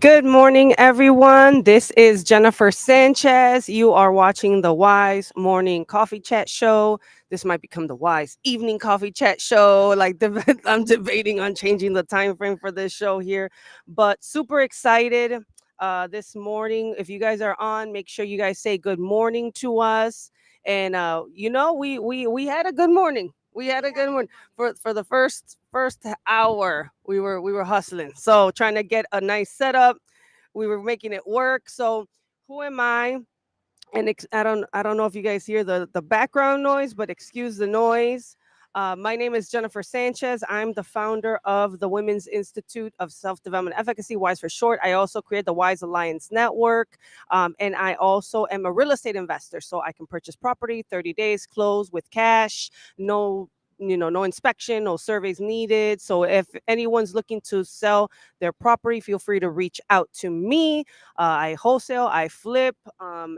Good morning, everyone. This is Jennifer Sanchez. You are watching the Wise Morning Coffee Chat Show. This might become the Wise Evening Coffee Chat Show. I'm debating on changing the time frame for this show here, but super excited this morning. If you guys are on, make sure you guys say good morning to us. And we had a good morning. We had a good morning for the first hour. We were hustling, so trying to get a nice setup. We were making it work. So who am I? And I don't know if you guys hear the background noise, but excuse the noise. My name is Jennifer Sanchez. I'm the founder of the Women's Institute of Self Development Efficacy, WISE for short. I also create the WISE Alliance Network, and I also am a real estate investor. So I can purchase property 30 days, close with cash, no no inspection, no surveys needed. So if anyone's looking to sell their property, feel free to reach out to me. I wholesale, I flip,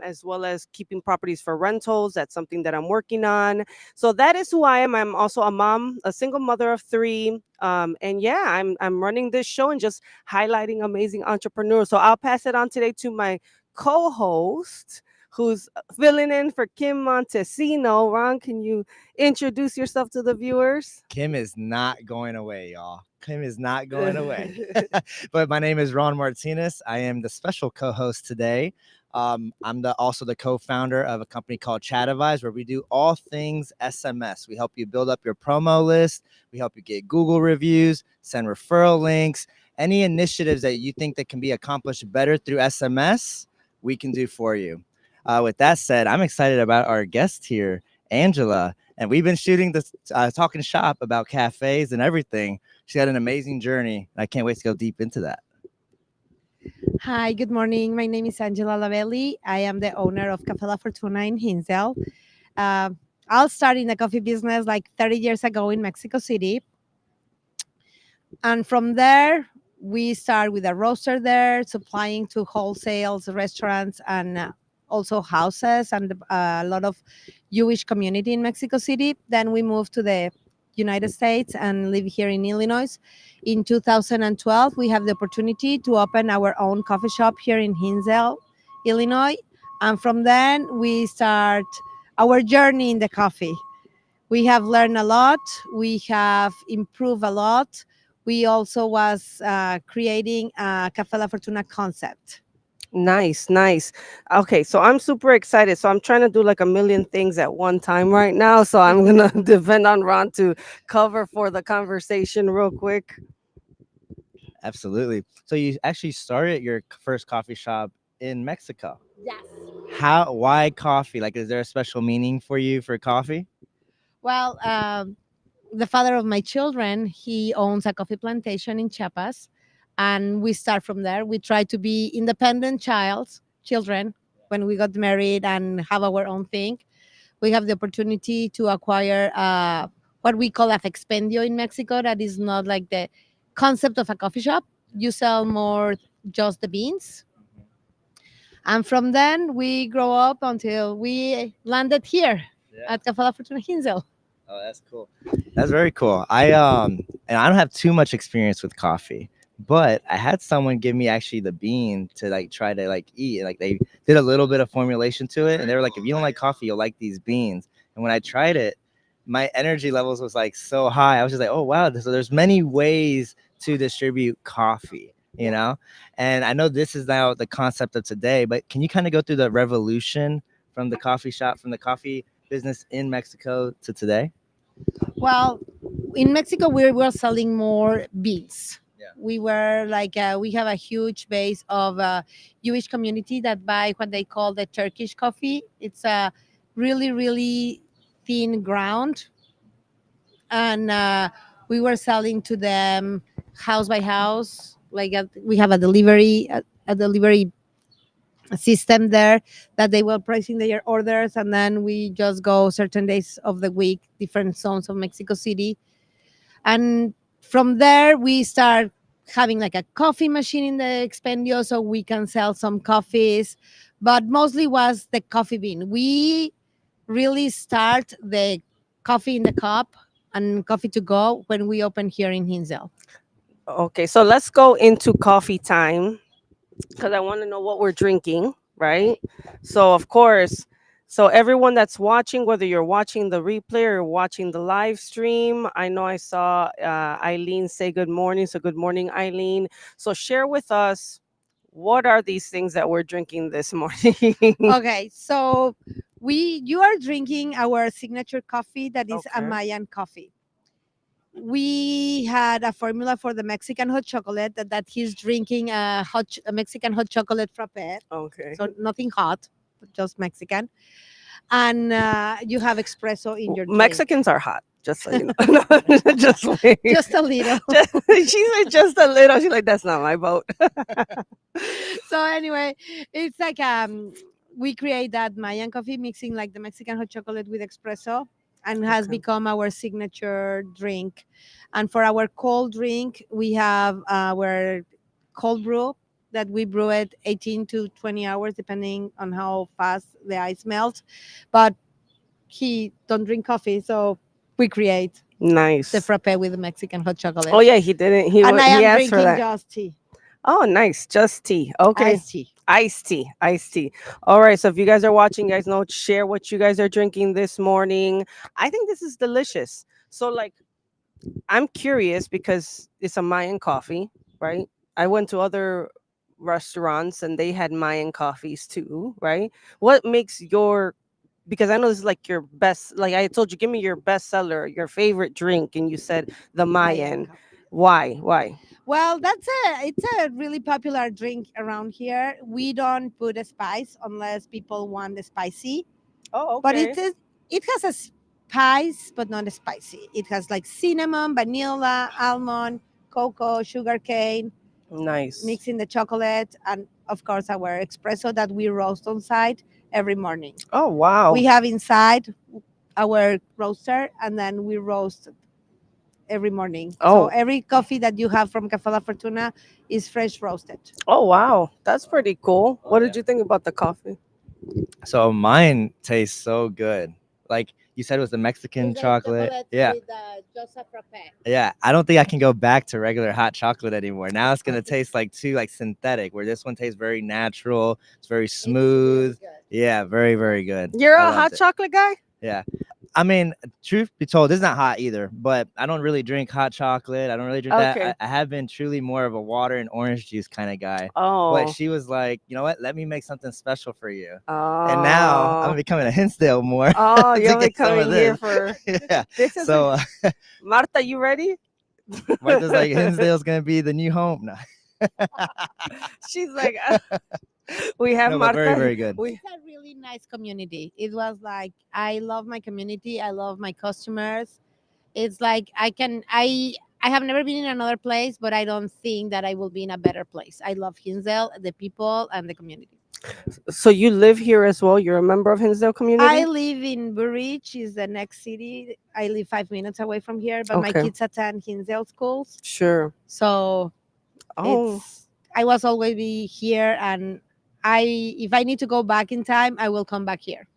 as well as keeping properties for rentals. That's something that I'm working on. So that is who I am. I'm also a mom, a single mother of three. And yeah, I'm running this show and just highlighting amazing entrepreneurs. So I'll pass it on today to my co-host, who's filling in for Kim Montesino. Ron, can you introduce yourself to the viewers? Kim is not going away, y'all. Kim is not going away. But my name is Ron Martinez. I am the special co-host today. I'm also the co-founder of a company called Chatavise, where we do all things SMS. We help you build up your promo list. We help you get Google reviews, send referral links, any initiatives that you think that can be accomplished better through SMS, we can do for you. With that said, I'm excited about our guest here, Angela. And we've been shooting this, talking shop about cafes and everything. She had an amazing journey. I can't wait to go deep into that. Hi, good morning. My name is Angela Lavelli. I am the owner of Cafe La Fortuna in Hinsdale. Uh, I started in the coffee business like 30 years ago in Mexico City. And from there, we start with a roaster there, supplying to wholesales, restaurants, and also houses and a lot of Jewish community in Mexico City. Then we moved to the United States and live here in Illinois. In 2012, we have the opportunity to open our own coffee shop here in Hinsdale, Illinois. And from then, we start our journey in the coffee. We have learned a lot. We have improved a lot. We also was creating a Cafe La Fortuna concept. Nice, nice. Okay, so I'm super excited. So I'm trying to do like a million things at one time right now. So I'm gonna depend on Ron to cover for the conversation real quick. Absolutely. So you actually started your first coffee shop in Mexico. Yes. Why coffee? Like, is there a special meaning for you for coffee? Well, the father of my children, he owns a coffee plantation in Chiapas, and we start from there. We try to be independent children when we got married and have our own thing. We have the opportunity to acquire what we call a expendio in Mexico. That is not like the concept of a coffee shop. You sell more just the beans. And from then we grow up until we landed here at Cafe La Fortuna Hinsdale. Oh, that's cool. That's very cool. And I don't have too much experience with coffee, but I had someone give me actually the bean to like try to like eat. Like they did a little bit of formulation to it, and they were like, if you don't like coffee, you'll like these beans. And when I tried it, my energy levels was like so high. I was just like, oh wow. So there's many ways to distribute coffee, you know? And I know this is now the concept of today, but can you kind of go through the revolution from the coffee shop, from the coffee business in Mexico to today? Well, in Mexico, we were selling more beans. Yeah. We were like, we have a huge base of Jewish community that buy what they call the Turkish coffee. It's a really, really thin ground. And we were selling to them house by house. Like we have a delivery system there that they were placing their orders, and then we just go certain days of the week, different zones of Mexico City. And from there we start having like a coffee machine in the expendio so we can sell some coffees, but mostly was the coffee bean. We really start the coffee in the cup and coffee to go when we open here in Hinsdale. Okay, so let's go into coffee time. because I want to know what we're drinking, right? So, of course, so everyone that's watching, whether you're watching the replay or watching the live stream, I know I saw Eileen say good morning. So, good morning, Eileen. So, share with us what are these things that we're drinking this morning? Okay, so you are drinking our signature coffee that is a Okay. Mayan coffee. We had a formula for the Mexican hot chocolate that he's drinking a Mexican hot chocolate frappe. Okay. So nothing hot, but just Mexican. And you have espresso in your drink. Mexicans are hot, just so you know. Just like, Just a little. she's like just a little. She's like, that's not my boat. So anyway, it's like we create that Mayan coffee mixing like the Mexican hot chocolate with espresso and has Okay. become our signature drink. And for our cold drink, we have our cold brew that we brew it 18 to 20 hours depending on how fast the ice melts. But he don't drink coffee, so we create the Nice. frappe with the Mexican hot chocolate. Oh yeah, he didn't. And I He am asked for drinking that. just tea, Oh, nice. Just tea. Okay. iced tea. Iced tea. Iced tea. All right. So if you guys are watching, you guys know, share what you guys are drinking this morning. I think this is delicious. So like, I'm curious because it's a Mayan coffee, right? I went to other restaurants and they had Mayan coffees too, right? What makes your, because I know this is like your best, like I told you, give me your best seller, your favorite drink, and you said the Mayan Mayan. coffee. Why? Why? Well, it's a really popular drink around here. We don't put a spice unless people want the spicy, Oh, but okay. it has a spice but not a spicy. It has like cinnamon, vanilla, almond, cocoa, sugar cane, Nice. mixing the chocolate, and of course our espresso that we roast on site every morning. Oh, wow. We have inside our roaster, and then we roast every morning. So Oh, every coffee that you have from Cafe La Fortuna is fresh roasted. oh, wow. That's pretty cool. Oh, What yeah. did you think about the coffee? So mine tastes so good. Like you said, it was the Mexican chocolate. Yeah. With just a frappe. Yeah, I don't think I can go back to regular hot chocolate anymore. Now it's gonna taste like too like synthetic, where this one tastes very natural. It's very smooth. Yeah, very very good. You're I a loved hot it. chocolate guy? Yeah, I mean, truth be told, this is not hot either. But I don't really drink hot chocolate. I don't really drink that. Okay. I have been truly more of a water and orange juice kind of guy. But Oh. she was like, you know what? Let me make something special for you. And now I'm Oh. becoming a Hinsdale more Oh, to you'll be get some of coming here this. for Yeah. this is So Marta, you ready? Martha's like, Hinsdale's gonna be the new home. No, She's like, we have no, but very, Marta. very good. We It's a really nice community. It was like I love my community. I love my customers. It's like I have never been in another place, but I don't think that I will be in a better place. I love Hinsdale, the people, and the community. so you live here as well. You're a member of Hinsdale I community? live in Burridge, is the next city. I live 5 minutes away from here, but my Okay. kids attend Hinsdale schools. Sure. So Oh, it's I was always be here, and I if I need to go back in time, I will come back here.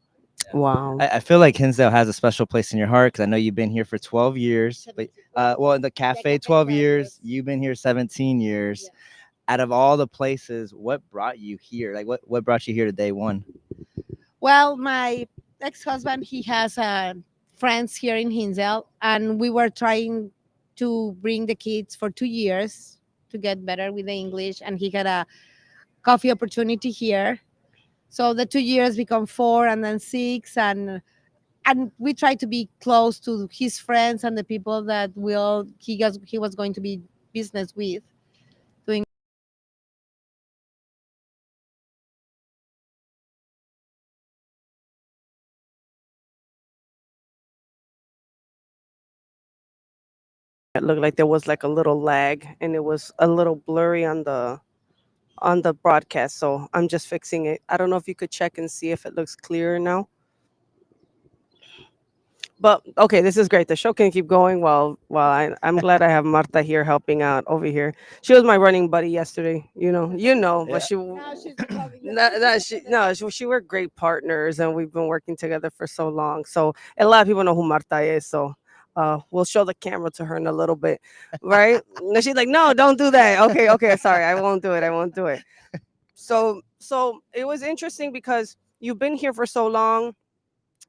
wow. I feel like Hinsdale has a special place in your heart because I know you've been here for 12 years. But well, in the cafe, 12 years. You've been here 17 years. Yeah. Out of all the places, what brought you here? Like, what brought you here to day one? Well, my ex-husband, he has friends here in Hinsdale, and we were trying to bring the kids for 2 years to get better with the English, and he had a coffee opportunity here. So the 2 years become four, and then six, and we try to be close to his friends and the people that he was going to be business with. Doing It looked like there was like a little lag and it was a little blurry on the broadcast. So I'm just fixing it. I don't know if you could check and see if it looks clearer now. But okay, this is great. The show can keep going while I'm glad I have Marta here helping out over here. She was my running buddy yesterday, but Yeah. now she's becoming she we're great partners and we've been working together for so long. So a lot of people know who Marta is. So we'll show the camera to her in a little bit, right? And she's like, no, don't do that. Okay, sorry, I won't do it. So it was interesting because you've been here for so long.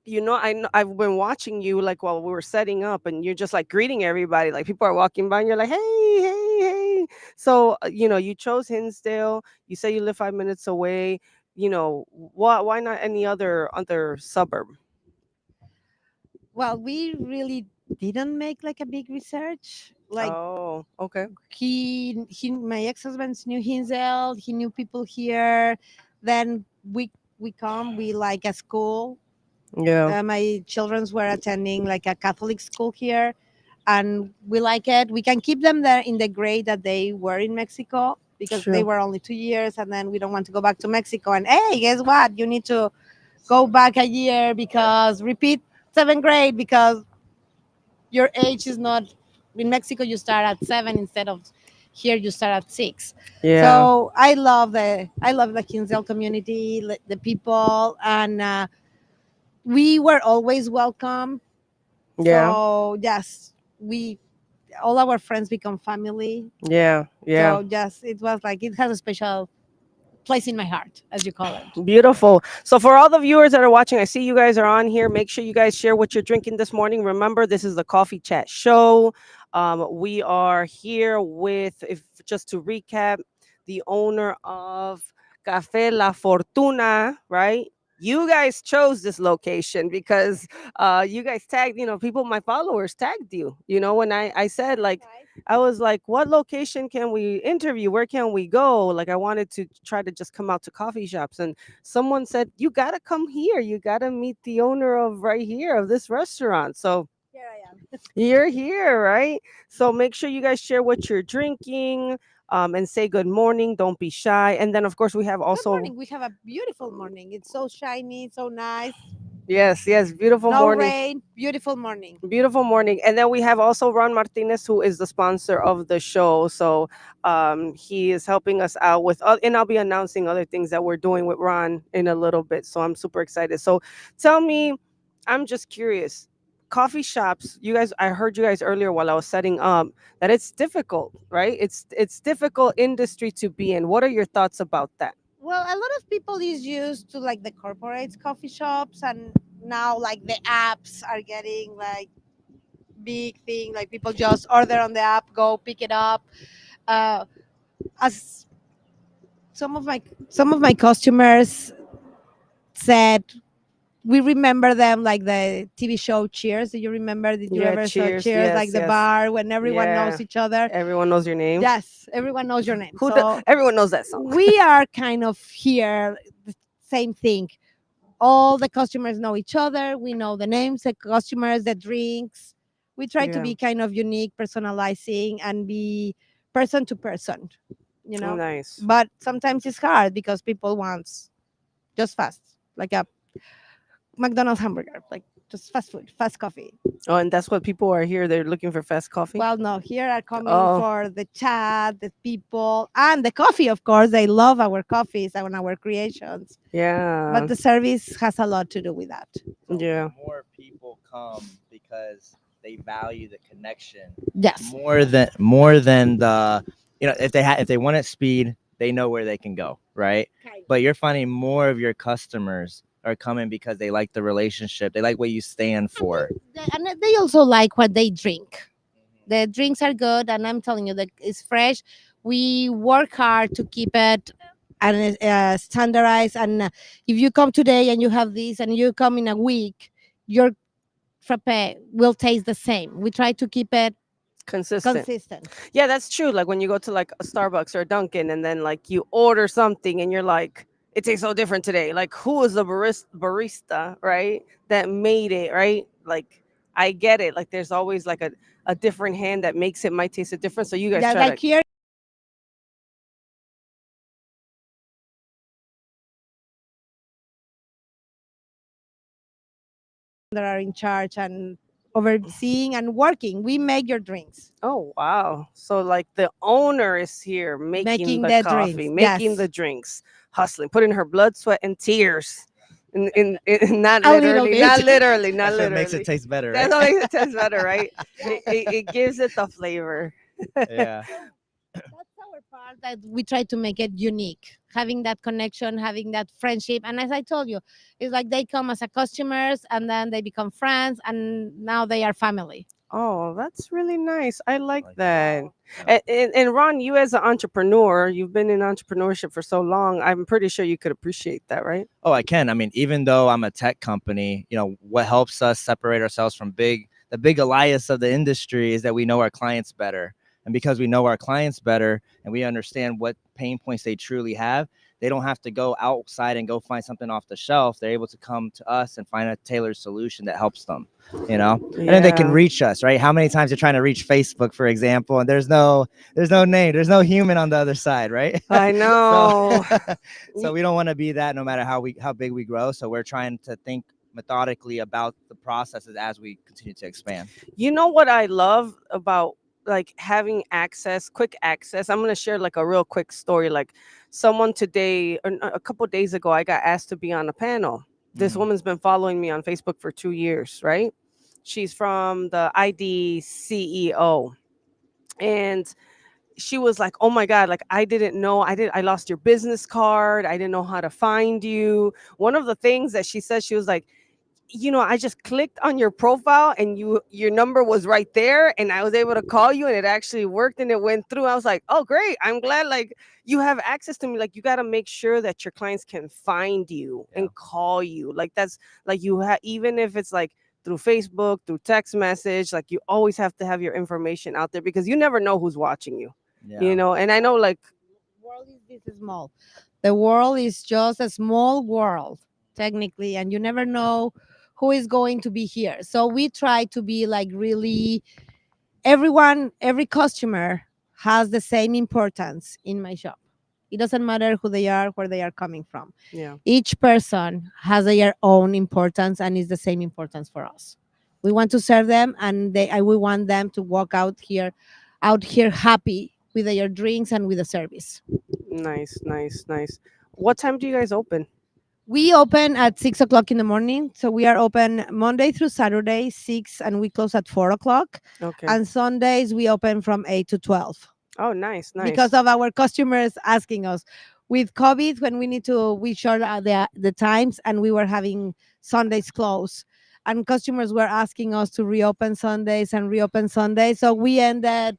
I've been watching you like while we were setting up, and you're just like greeting everybody. Like people are walking by, and you're like, "Hey, hey, hey!" So you chose Hinsdale. You say you live 5 minutes away. Why not any other suburb? Well, we really didn't make like a big research. Like Oh, okay. my ex-husband knew Hinsdale. He knew people here. Then we come. We like a school. Yeah, My childrens were attending like a Catholic school here, and we like it. We can keep them there in the grade that they were in Mexico because they sure. were only 2 years, and then we don't want to go back to Mexico. And hey, guess what? You need to go back a year because repeat seventh grade because your age is not in Mexico. You start at 7 instead of here. You start at 6. Yeah, So I love the Kinsale community, the people, and we were always welcome. yeah, So yes, we all our friends become family. yeah, yeah. So yes, it was like it has a special place in my heart, as you call it. Beautiful. So, for all the viewers that are watching, I see you guys are on here. Make sure you guys share what you're drinking this morning. Remember, this is the Coffee Chat Show. We are here with, if just to recap, the owner of Cafe La Fortuna, right? You guys chose this location because you guys tagged, people, my followers tagged you. When I said, like, I was like, what location can we interview? Where can we go? Like, I wanted to try to just come out to coffee shops. And someone said, you got to come here. You got to meet the owner of right here of this restaurant. So Here I am. you're here, right? So make sure you guys share what you're drinking, and say good morning. Don't be shy. And then, of course, we have Good also, morning. We have a beautiful morning. It's so shiny, so nice. yes, yes, beautiful No morning. rain. Beautiful morning. Beautiful morning. And then we have also Ron Martinez, who is the sponsor of the show. So he is helping us out with, and I'll be announcing other things that we're doing with Ron in a little bit. So I'm super excited. So tell me, I'm just curious. Coffee shops, you guys, I heard you guys earlier while I was setting up that it's difficult, right? It's difficult industry to be in. What are your thoughts about that? Well, a lot of people is used to like the corporate coffee shops, and now like the apps are getting like big thing. Like people just order on the app, go pick it up. Uh, as some of my customers said, we remember them like the TV show Cheers. Do you remember? Did you Yeah, ever saw cheers. Cheers? Yes, Like the yes. bar when everyone knows Yeah. each other. Everyone knows your name. Yes, everyone knows your name. Who the, So everyone knows that song. we are kind of here the same thing. All the customers know each other. We know the names, the customers, the drinks. We try to Yeah. be kind of unique, personalizing, and be person to person. You know, Nice. but sometimes it's hard because people want just fast, like a McDonald's hamburger, like just fast food, fast coffee. Oh, and that's what people are here. They're looking for fast coffee. Well, no, here are coming Oh, for the chat, the people, and the coffee, of course. They love our coffees and our creations. yeah. But the service has a lot to do with that. So Yeah. more people come because they value the connection Yes. more than the if they want it speed, they know where they can go, right? But you're finding more of your customers are coming because they like the relationship, they like what you stand for. And they also like what they drink. The drinks are good, and I'm telling you that it's fresh. We work hard to keep it and standardized. And if you come today and you have this, and you come in a week, your frappe will taste the same. We try to keep it Consistent. consistent. Yeah, that's true. Like when you go to like a Starbucks or a Dunkin', and then like you order something and you're like, it tastes so different today. Like who is the barista, right? That made it, right? Like I get it. Like there's always like a different hand that makes it might taste it different. So you guys Yeah, try like to, here that are in charge and overseeing and working. We make your drinks, oh wow. So like the owner is here making making the the coffee, drinks. making the Yes, drinks, hustling, putting her blood, sweat, and tears. In not a little literally, not bit. literally, not That's what makes it literally. taste better, That's right? what makes it taste better, right? It gives it the flavor. Yeah. That's our part that we try to make it unique, having that connection, having that friendship. And as I told you, it's like they come as a customers and then they become friends and now they are family. Oh, that's really nice. I like Like that. that. Yeah. And Ron, you as an entrepreneur, you've been in entrepreneurship for so long. I'm pretty sure you could appreciate that, right? Oh, I can. I mean, even though I'm a tech company, what helps us separate ourselves from the big Elias of the industry is that we know our clients better. And because we know our clients better and we understand what pain points they truly have, they don't have to go outside and go find something off the shelf. They're able to come to us and find a tailored solution that helps them, and then they can Yeah, reach us, right? How many times you're trying to reach Facebook, for example, and there's no name, there's no human on the other side, right? I So know. so we don't want to be that no matter how big we grow. So we're trying to think methodically about the processes as we continue to expand. You know what I love about like having access, quick access. I'm gonna share like a real quick story. Like someone today, or a couple days ago, I got asked to be on a panel. This Mhm. woman's been following me on Facebook for 2 years, right? She's from the ID CEO, and she was like, "Oh my god, like I didn't know, I lost your business card. I didn't know how to find you." One of the things that she said, she was like, I just clicked on your profile and your number was right there and I was able to call you and it actually worked and it went through. I was like, "Oh, great. I'm glad like you have access to me." Like you got to make sure that your clients can find you Yeah. and call you. Like that's like you have, even if it's like through Facebook, through text message, like you always have to have your information out there because you never know who's watching you. Yeah. And I know like World is this small. The world is just a small world, technically, and you never know who is going to be here. So we try to be like really everyone, every customer has the same importance in my shop. It doesn't matter who they are, where they are coming from. yeah. Each person has their own importance and is the same importance for us. We want to serve them and we want them to walk out here happy with their drinks and with the service. Nice, nice, nice. What time do you guys open? We open at 6 o'clock in the morning. So we are open Monday through Saturday, 6, and we close at 4 o'clock. Okay. And Sundays we open from 8 to 12 Oh, nice, because nice. of our customers asking us. With COVID, when we short the times and we were having Sundays close. And customers were asking us to reopen Sundays and reopen Sundays. So we ended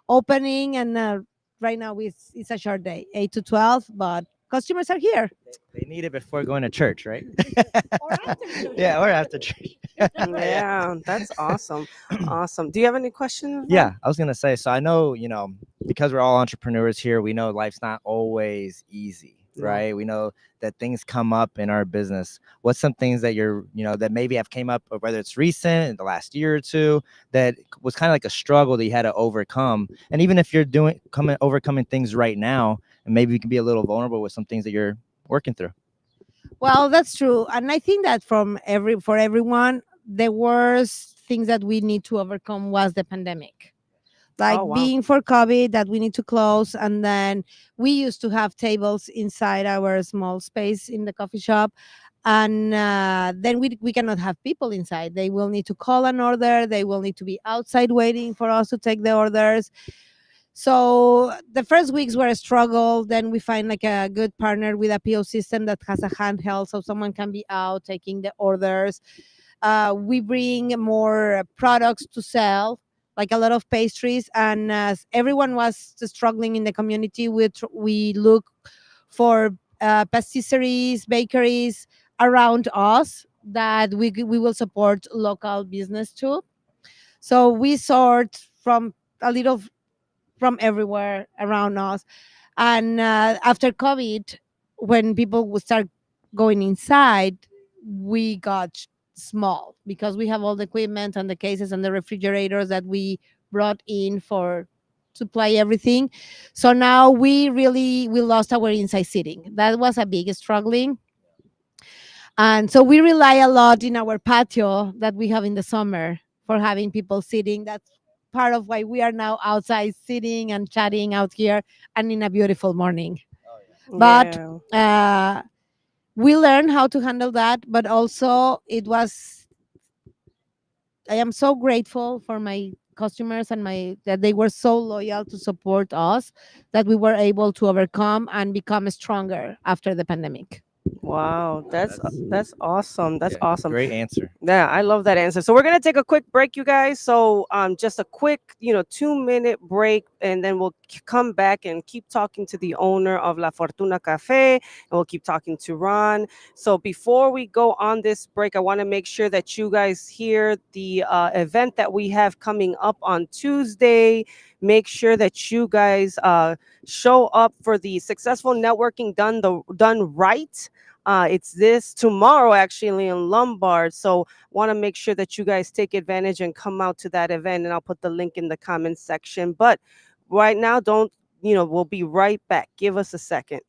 opening and right now it's a short day, 8 to 12, but customers are here. They need it before going to church, right? Or after church. Yeah, or after church. Yeah. Yeah, that's awesome. Awesome. Do you have any questions, Ron? Yeah, I was gonna say. So I know, because we're all entrepreneurs here, we know life's not always easy, No. right? We know that things come up in our business. What's some things that that maybe have came up, or whether it's recent, in the last year or two, that was kind of like a struggle that you had to overcome? And even if you're overcoming things right now, and maybe you can be a little vulnerable with some things that you're working through. Well, that's true. And I think that for everyone, the worst things that we need to overcome was the pandemic. Like Oh, wow. being for COVID that we need to close. And then we used to have tables inside our small space in the coffee shop. And then we cannot have people inside. They will need to call an order. They will need to be outside waiting for us to take the orders. So the first weeks were a struggle. Then we find like a good partner with a PO system that has a handheld, so someone can be out taking the orders. We bring more products to sell, like a lot of pastries, and everyone was struggling in the community. We look for pastisseries, bakeries around us that we will support local business too. So we sort from a little from everywhere around us. And after COVID, when people would start going inside, we got small because we have all the equipment and the cases and the refrigerators that we brought in for supply everything. So now we lost our inside seating. That was a big struggling. And so we rely a lot in our patio that we have in the summer for having people sitting. That's part of why we are now outside sitting and chatting out here and in a beautiful morning. Oh yeah. But Yeah. we learned how to handle that. But also, I am so grateful for my customers and my that they were so loyal to support us that we were able to overcome and become stronger after the pandemic. Wow, Oh, that's awesome. That's yeah, awesome. great answer. Yeah, I love that answer. So we're gonna take a quick break, you guys. So just a quick, 2-minute break, and then we'll come back and keep talking to the owner of La Fortuna Cafe, and we'll keep talking to Ron. So before we go on this break, I want to make sure that you guys hear the event that we have coming up on Tuesday. Make sure that you guys show up for the successful networking done right. It's this tomorrow actually in Lombard. So want to make sure that you guys take advantage and come out to that event, and I'll put the link in the comments section. But right now, don't, we'll be right back. Give us a second.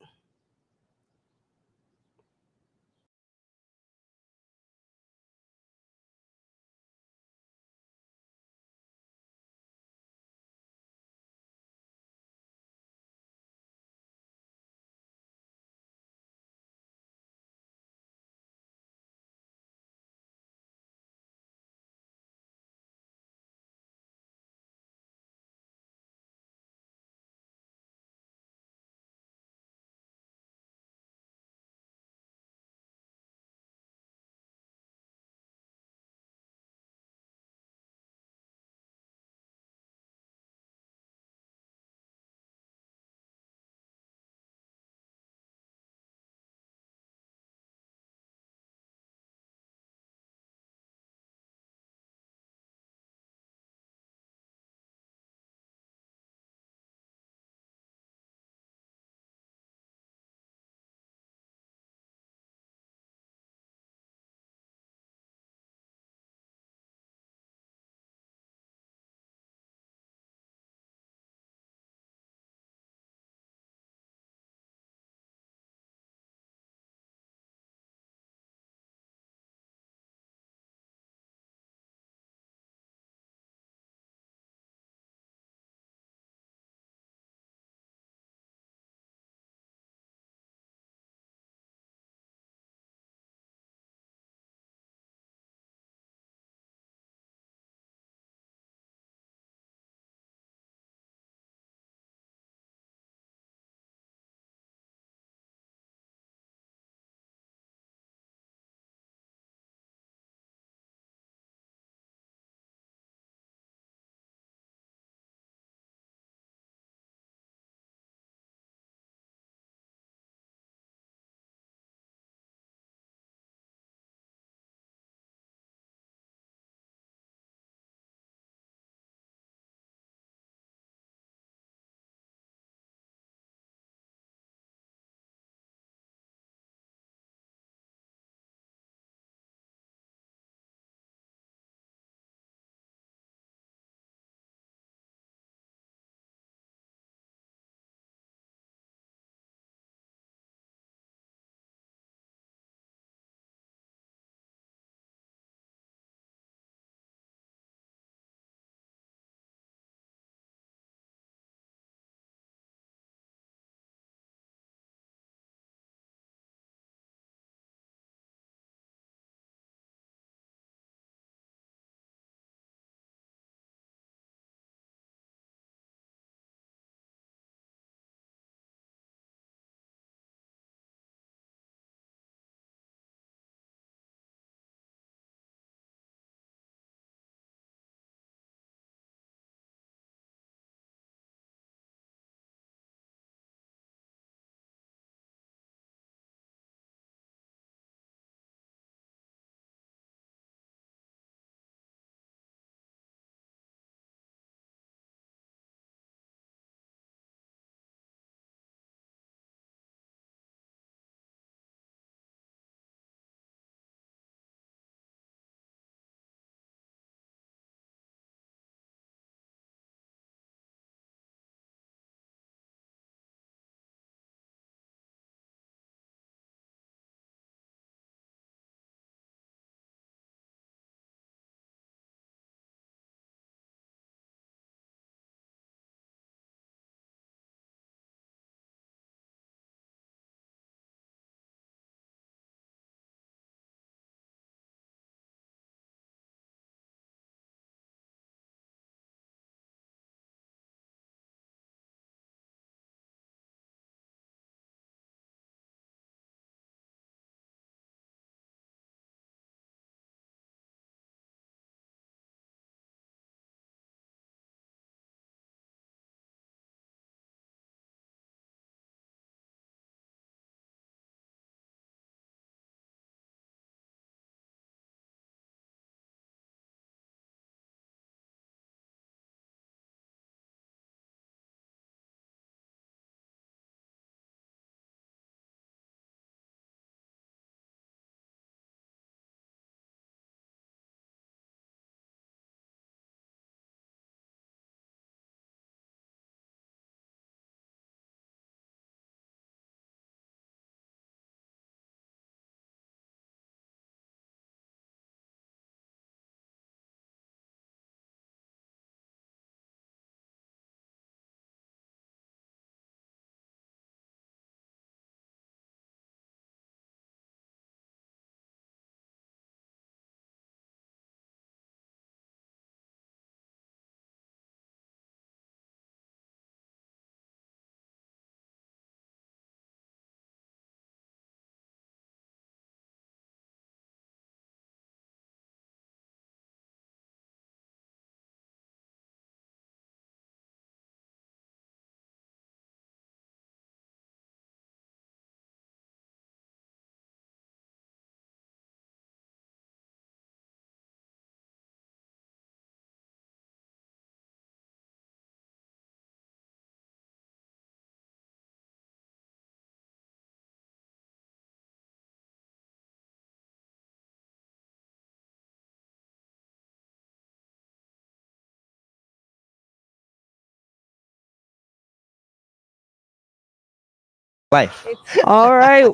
Life. It's All right.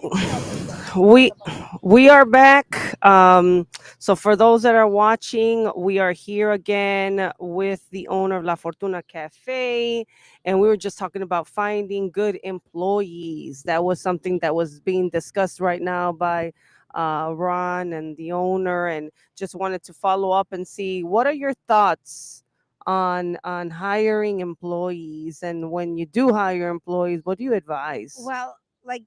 we we are back. So for those that are watching, we are here again with the owner of La Fortuna Cafe, and we were just talking about finding good employees. That was something that was being discussed right now by Ron and the owner, and just wanted to follow up and see what are your thoughts on hiring employees, and when you do hire employees, what do you advise? well, like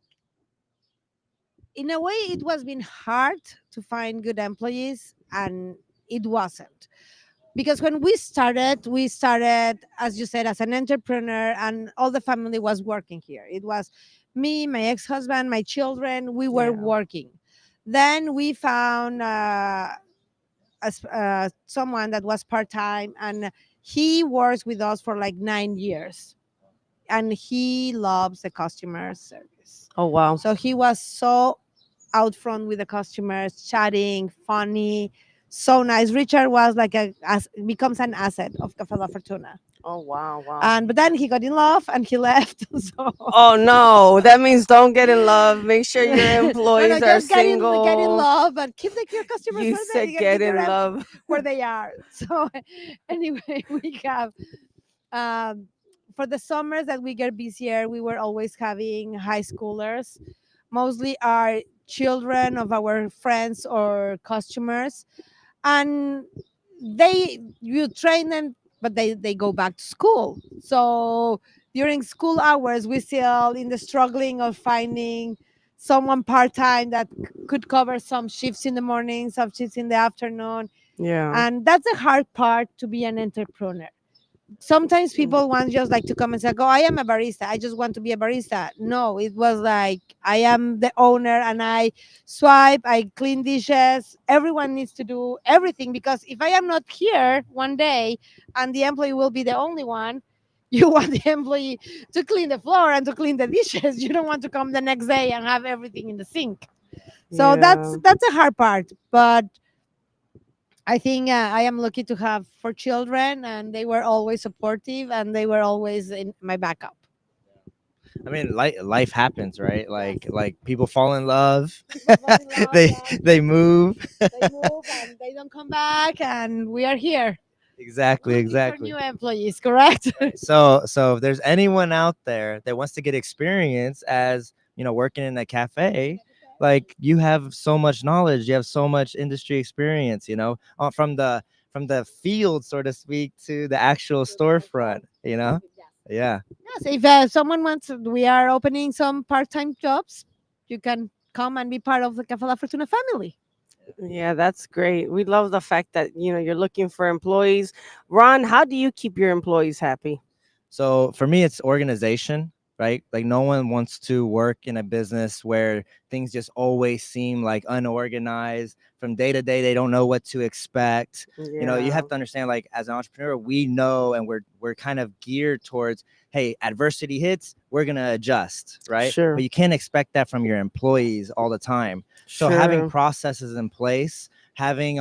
in a way, it was been hard to find good employees, and it wasn't because when we started, as you said, as an entrepreneur, and all the family was working here. It was me, my ex-husband, my children. We were Yeah. working. Then we found someone that was part-time, and he works with us for like 9 years, and he loves the customer service. Oh wow. So he was so out front with the customers, chatting, funny, so nice. Richard was like becomes an asset of Cafe La Fortuna. Oh wow, wow. And but then he got in love and he left. So Oh no, that means don't get in love. Make sure your no, employees are just get in single. love, but keep your customers You where they said keep get your in love. where they are. So anyway, we have um, for the summers that we get busier, we were always having high schoolers, mostly are children of our friends or customers, and you train them, but they go back to school. So during school hours, we still in the struggling of finding someone part-time that could cover some shifts in the morning, some shifts in the afternoon, Yeah. and that's the hard part to be an entrepreneur. Sometimes Mm. people want just like to come and say, "Oh, I am a barista. I just want to be a barista." No, it was like I am the owner, and I swipe, I clean dishes. Everyone needs to do everything because if I am not here one day, and the employee will be the only one, you want the employee to clean the floor and to clean the dishes. You don't want to come the next day and have everything in the sink. So Yeah. that's a hard part, but I think I am lucky to have 4 children, and they were always supportive, and they were always in my backup. I mean, life happens, right? Yes, Like people fall in love, people fall in love, they yes, they move. they move and they don't come back, and we are here Exactly, looking for exactly. new employees. Correct? So if there's anyone out there that wants to get experience as working in a cafe, like you have so much knowledge, you have so much industry experience, from the field, so to speak, to the actual storefront. Yeah. Yes, if someone wants, we are opening some part-time jobs. You can come and be part of the Cafe La Fortuna family. Yeah, that's great. We love the fact that you're looking for employees. Ron, how do you keep your employees happy? So for me, it's organization, right? Like no one wants to work in a business where things just always seem like unorganized. From day to day, they don't know what to expect. You Yeah. have to understand, like as an entrepreneur, we know, and we're kind of geared towards, hey, adversity hits, we're gonna adjust, right? Sure. But you can't expect that from your employees all the time. So having Sure. processes in place, having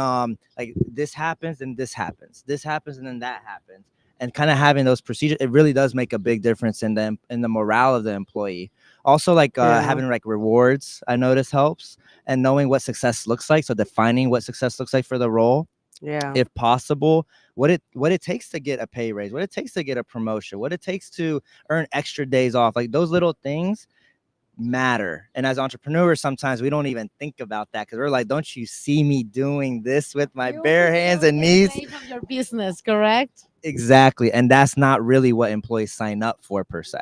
like this happens and this happens and then that happens, and kind of having those procedures, it really does make a big difference in the morale of the employee. Also, like Yeah. having like rewards, I notice helps, and knowing what success looks like. So defining what success looks like for the role, Yeah. if possible, what it takes to get a pay raise, what it takes to get a promotion, what it takes to earn extra days off. Like those little things matter. And as entrepreneurs, sometimes we don't even think about that because we're like, don't you see me doing this with my You bare hands become and the knees? slave of your business, correct? Exactly. And that's not really what employees sign up for per se.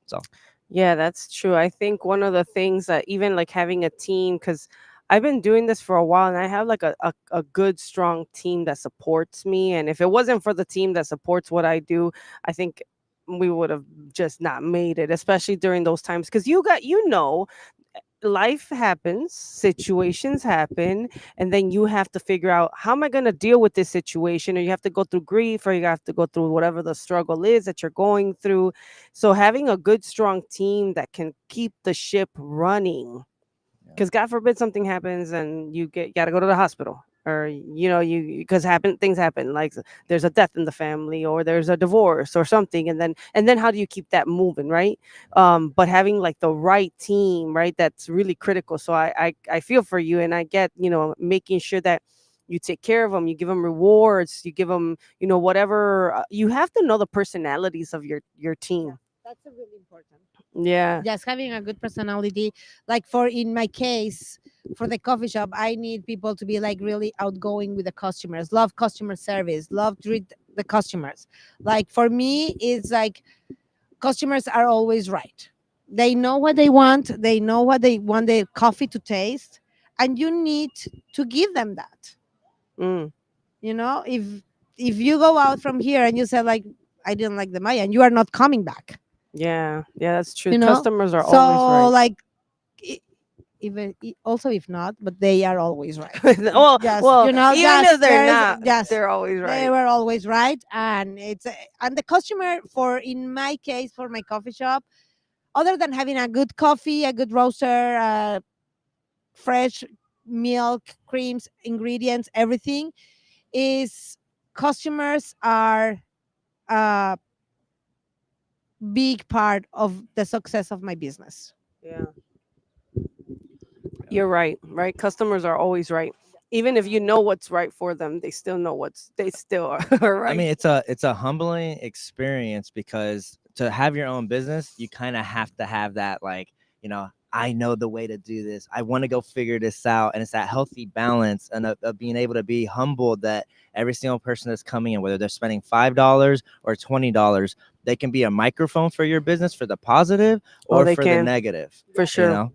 So Yeah, that's true. I think one of the things that even like having a team, because I've been doing this for a while and I have like a good, strong team that supports me. And if it wasn't for the team that supports what I do, I think we would have just not made it, especially during those times. Because life happens, situations happen, and then you have to figure out how am I going to deal with this situation, or you have to go through grief, or you have to go through whatever the struggle is that you're going through. So having a good strong team that can keep the ship running, yeah. because God forbid something happens and you got to go to the hospital, or you because happen things happen, like there's a death in the family or there's a divorce or something, and then how do you keep that moving, right? But having like the right team, right, that's really critical. So I feel for you, and I get, making sure that you take care of them, you give them rewards, you give them, whatever. You have to know the personalities of your Yeah, team. that's a really important. Yeah. Just having a good personality, like for in my case, for the coffee shop, I need people to be like really outgoing with the customers, love customer service, love treat the customers. Like for me, it's like customers are always right. They know what they want, they know what they want the coffee to taste, and you need to give them that. Mm, If you go out from here and you say like, I didn't like the Maya, and you are not coming back. yeah, yeah, that's true. you know Customers are always so right. like, i- also if not, but they are always right. well Just well even if just they're there is not, just they're always they right. were always right. And and the customer, for in my case, for my coffee shop, other than having a good coffee, a good roaster, fresh milk, creams, ingredients, everything, is customers are a big part of the success of my business. Yeah, you're right, right? Customers are always right. Even if you know what's right for them, they still are I right. mean, it's a humbling experience because to have your own business, you kind of have to have that, like, I know the way to do this. I want to go figure this out, and it's that healthy balance and of being able to be humbled that every single person that's coming in, whether they're spending $5 or $20, they can be a microphone for your business for the positive Oh, or they for the can, negative. for You sure. know,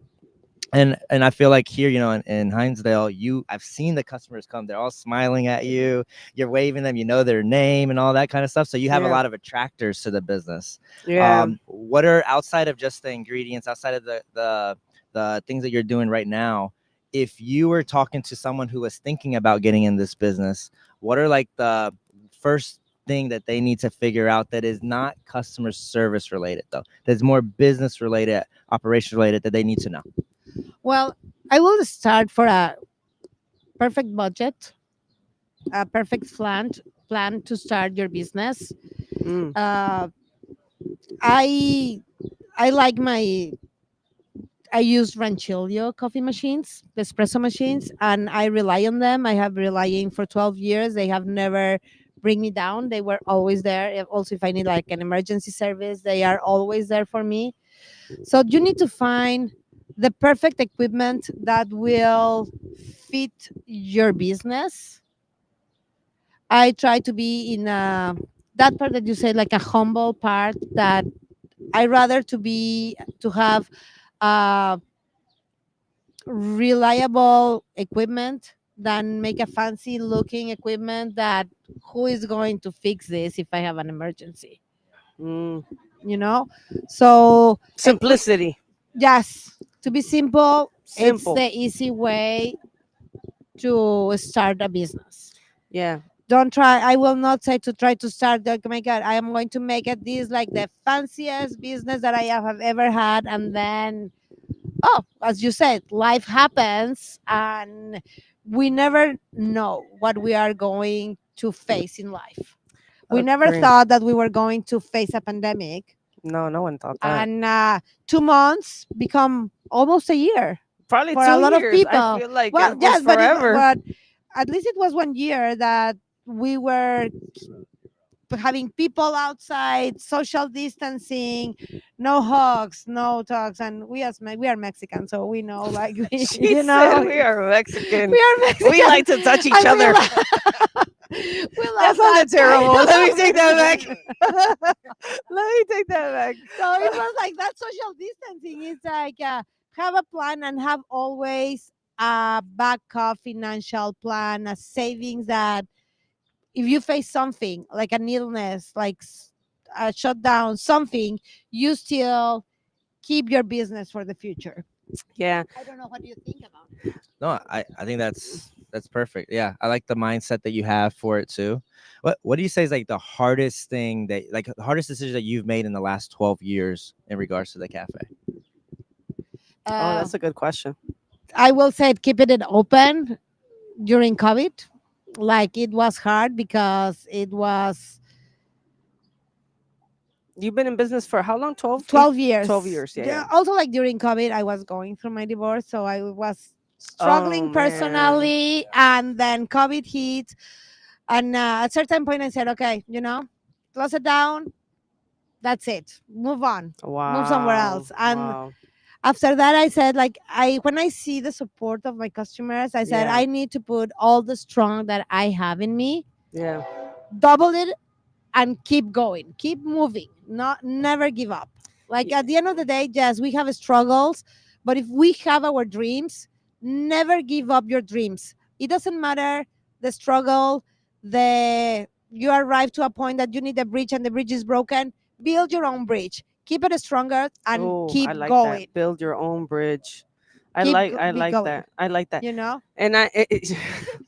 and I feel like here, in Hinsdale, I've seen the customers come. They're all smiling at you. You're waving them. You know their name and all that kind of stuff. So you have a Yeah, lot of attractors to the business. yeah. What are outside of just the ingredients, outside of the things that you're doing right now? If you were talking to someone who was thinking about getting in this business, what are like the first thing that they need to figure out that is not customer service related, though, that's more business related, operation related, that they need to know? Well, I will start for a perfect budget, a perfect plan to start your business. Mm, Uh, I I like my I use Ranchillo coffee machines, the espresso machines, and I rely on them. I have relying for 12 years. They have never bring me down. They were always there. Also, if I need like an emergency service, they are always there for me. So you need to find the perfect equipment that will fit your business. I try to be in that part that you say, like a humble part, that I rather to have uh, reliable equipment than make a fancy looking equipment that who is going to fix this if I have an emergency, mm. you know? So, Simplicity. yes, to be simple, it's Simple. the easy way to start a business. Yeah. Don't try, I will not say to try to start, like, oh my God, I am going to make it this like the fanciest business that I have ever had. And then, oh, as you said, life happens and we never know what we are going to face in life. We never Agree. thought that we were going to face a pandemic, No, no one thought that. and 2 months become almost a year Probably for a two lot of years. I people. feel like Well, it was yes, but forever. at least it was 1 year that we were having people outside, social distancing, no hugs, no talks, and we are Mexican, so we know, like, She said we are Mexican. we are We Mexican, like to touch each and other. we That love that sounded terrible. kind Let me take that of. back. Let me take that back. So it was like that social distancing. It's like have a plan and have always a backup financial plan, a savings that if you face something like an illness, like a shutdown, something, you still keep your business for the future. Yeah. I don't know what you think about it. No, I think that's perfect. Yeah, I like the mindset that you have for it too. What do you say is like the hardest thing that, like, the hardest decision that you've made in the last 12 years in regards to the cafe? Oh, Uh, that's a good question. I will say keep it open. during COVID. Like it was hard because it was You've been in business for how long? 12, 12 12 years. years. Yeah, yeah. Also, like during COVID, I was going through my divorce. So I was Oh, struggling man. personally. And then COVID hit. And at a certain point, I said, okay, close it down. That's it. Move on. Move somewhere Wow. else. And Wow. after that, I said, like, when I see the support of my customers, I said, Yeah. I need to put all the strong that I have in me, Yeah. double it, and keep going, keep moving, not never give up. Like Y- at the end of the day, yes, we have struggles, but if we have our dreams, never give up your dreams. It doesn't matter the struggle, the you arrive to a point that you need a bridge and the bridge is broken. Build your own bridge. Keep it stronger and Oh, I keep like that. going. Build your own bridge. I Be like going. that. I like that. You know. And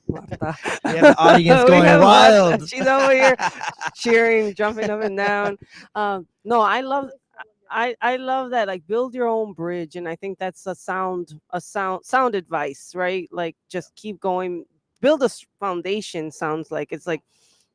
Marta. We have the audience We going have Marta. wild. She's over here cheering, jumping up and down. No, I love that. Like build your own bridge, and I think that's sound advice, right? Like just keep going. Build a foundation. Sounds like it's like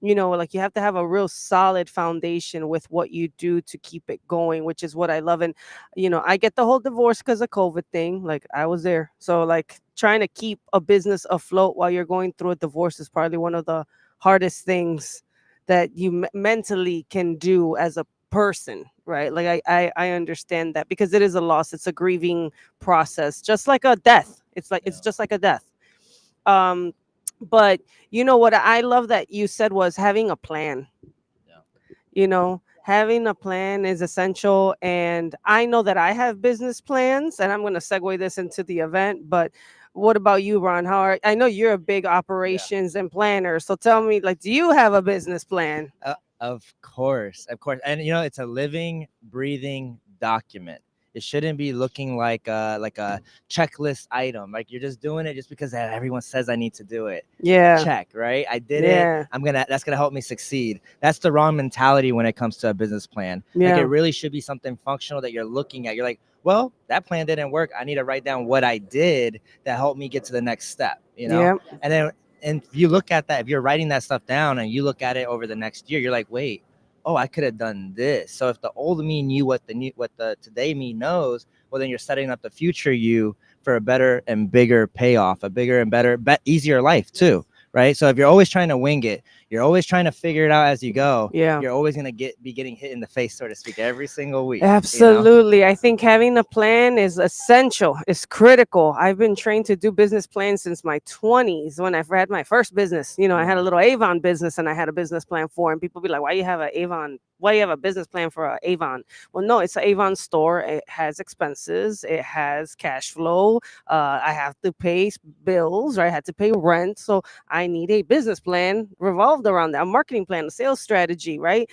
like you have to have a real solid foundation with what you do to keep it going, which is what I love. And I get the whole divorce because of COVID thing. Like I was there, so like trying to keep a business afloat while you're going through a divorce is probably one of the hardest things that you mentally can do as a person, right? Like I understand that because it is a loss. It's a grieving process, just like a death. It's Yeah. just like a death. um but what I love that you said was having a plan. Yeah. Having a plan is essential. And I know that I have business plans, and I'm going to segue this into the event. But what about you, Ron? I know you're a big Yeah. operations and planner. So tell me, like, do you have a business plan? Of course, and it's a living, breathing document. It shouldn't be looking like a checklist item. Like you're just doing it just because everyone says I need to do it. Yeah. Check, right? I did it. Yeah. That's gonna help me succeed. That's the wrong mentality when it comes to a business plan. Like it Yeah. really should be something functional that you're looking at. You're like, well, that plan didn't work. I need to write down what I did that helped me get to the next step. Yeah. And then and if you look at that, if you're writing that stuff down and you look at it over the next year, you're like, wait, oh, I could have done this. So if the old me knew what the today me knows, well, then you're setting up the future you for a better and bigger payoff, a bigger and better, easier life too, right? So if you're always trying to wing it, you're always trying to figure it out as you go. Yeah. You're always gonna be getting hit in the face, so to speak, every single week. Absolutely. I think having a plan is essential. It's critical. I've been trained to do business plans since my 20s when I had my first business. I had a little Avon business and I had a business plan for it. And people be like, why you have a business plan for a Avon? Well, no, it's an Avon store. It has expenses. It has cash flow. I have to pay bills, right? I had to pay rent. So I need a business plan revolved around that, a marketing plan, a sales strategy, right?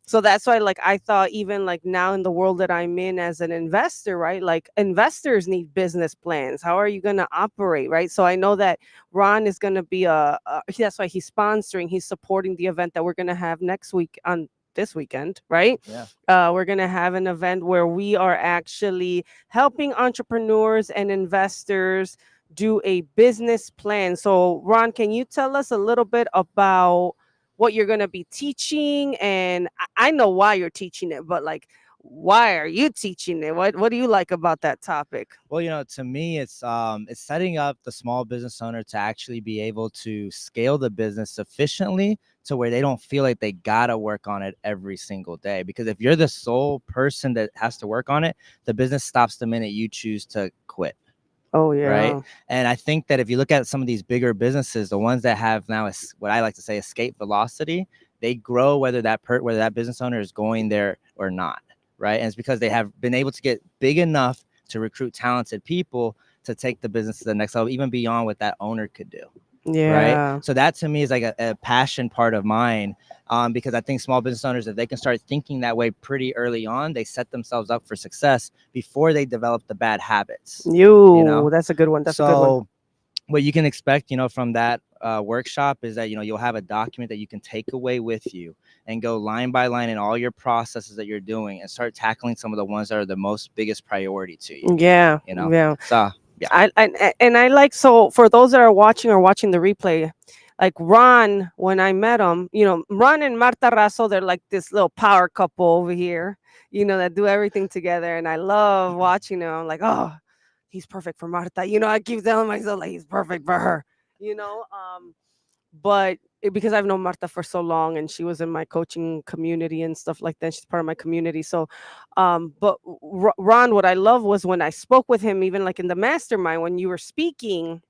So that's why, like, I thought even like now in the world that I'm in as an investor, right? Like investors need business plans. How are you going to operate, right? So I know that Ron is going to be that's why he's sponsoring, he's supporting the event that we're going to have next week on this weekend, right? Yeah. We're going to have an event where we are actually helping entrepreneurs and investors do a business plan. So Ron, can you tell us a little bit about what you're going to be teaching? And I know why you're teaching it, but like, why are you teaching it? What do you like about that topic? Well, to me, it's setting up the small business owner to actually be able to scale the business sufficiently to where they don't feel like they gotta work on it every single day. Because if you're the sole person that has to work on it, the business stops the minute you choose to quit. Oh yeah. Right. And I think that if you look at some of these bigger businesses, the ones that have now what I like to say escape velocity, they grow whether that business owner is going there or not. Right. And it's because they have been able to get big enough to recruit talented people to take the business to the next level, even beyond what that owner could do. Yeah. Right. So that to me is like a passion part of mine. Because I think small business owners, if they can start thinking that way pretty early on, they set themselves up for success before they develop the bad habits. That's a good one. That's a good one. What you can expect, from that workshop is that, you'll have a document that you can take away with you and go line by line in all your processes that you're doing and start tackling some of the ones that are the most biggest priority to you. Yeah. You know? Yeah. So Yeah. And I like, so for those that are watching or watching the replay, like Ron, when I met him, Ron and Marta Raso, they're like this little power couple over here, that do everything together. And I love watching them. I'm like, oh, he's perfect for Marta. I keep telling myself like he's perfect for her. You know, but because I've known Marta for so long and she was in my coaching community and stuff like that, she's part of my community. So, but Ron, what I love was when I spoke with him, even like in the mastermind, when you were speaking,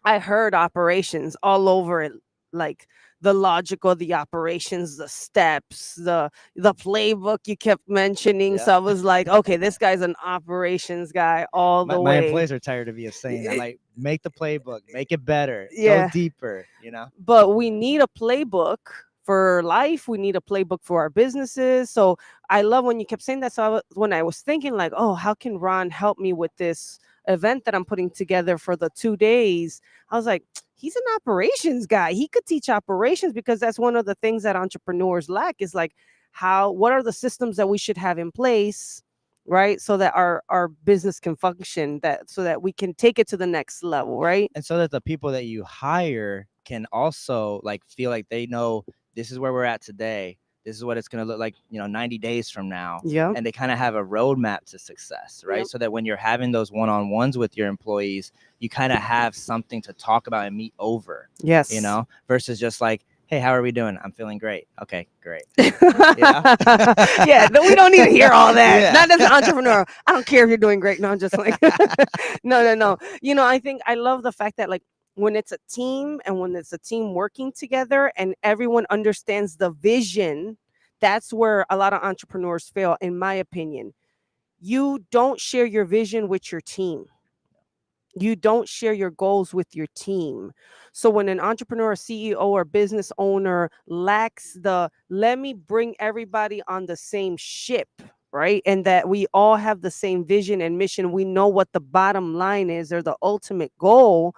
I heard operations all over it, like the logical, the operations, the steps, the playbook you kept mentioning. Yeah. So I was like, okay, this guy's an operations guy all the My way. employees are tired of me saying that. Like, make the playbook, make it better, go Yeah. deeper. You know. But we need a playbook for life. We need a playbook for our businesses. So I love when you kept saying that. So when I was thinking like, oh, how can Ron help me with this event that I'm putting together for the 2 days? I was like, he's an operations guy. He could teach operations, because that's one of the things that entrepreneurs lack, is like, what are the systems that we should have in place, right? So that our business can function, so that we can take it to the next level, right? And so that the people that you hire can also like feel like they know this is where we're at today, this is what it's going to look like 90 days from now, Yeah. and they kind of have a roadmap to success, right? Yep. So that when you're having those one-on-ones with your employees, you kind of have something to talk about and meet over, Yes. versus just like, hey, how are we doing? I'm feeling great. Okay, great. Yeah, no, we don't need to hear all that. Yeah. Not as an entrepreneur. I don't care if you're doing great. No, I'm just like, no. I think I love the fact that, like, when it's a team and when it's a team working together and everyone understands the vision, that's where a lot of entrepreneurs fail, in my opinion. You don't share your vision with your team. You don't share your goals with your team. So when an entrepreneur, CEO, or business owner lacks the let me bring everybody on the same ship, right? And that we all have the same vision and mission. We know what the bottom line is, or the ultimate goal.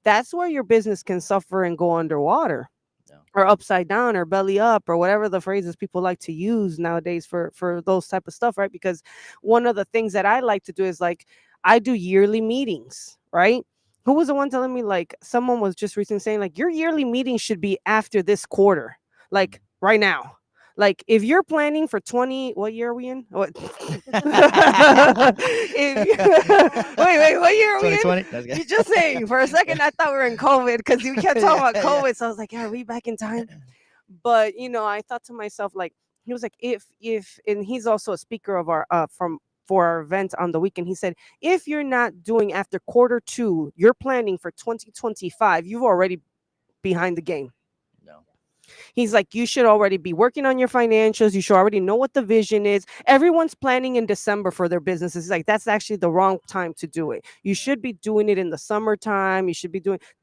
That's where your business can suffer and go underwater. Yeah. Or upside down, or belly up, or whatever the phrases people like to use nowadays for those type of stuff, right? Because one of the things that I like to do is, like, I do yearly meetings, right? Who was the one telling me, like, someone was just recently saying, like, your yearly meeting should be after this quarter, like right now. Like, if you're planning for 20, what year are we in? What? Wait, what year are we in? 2020. That's good. You just saying for a second, I thought we were in COVID, because you kept talking about COVID. So I was like, yeah, are we back in time? But I thought to myself, like, he was like, if and he's also a speaker of our from for our event on the weekend. He said, if you're not doing after quarter two, you're planning for 2025, you've already behind the game. No. He's like, you should already be working on your financials. You should already know what the vision is. Everyone's planning in December for their businesses. He's like, that's actually the wrong time to do it. You should be doing it in the summertime.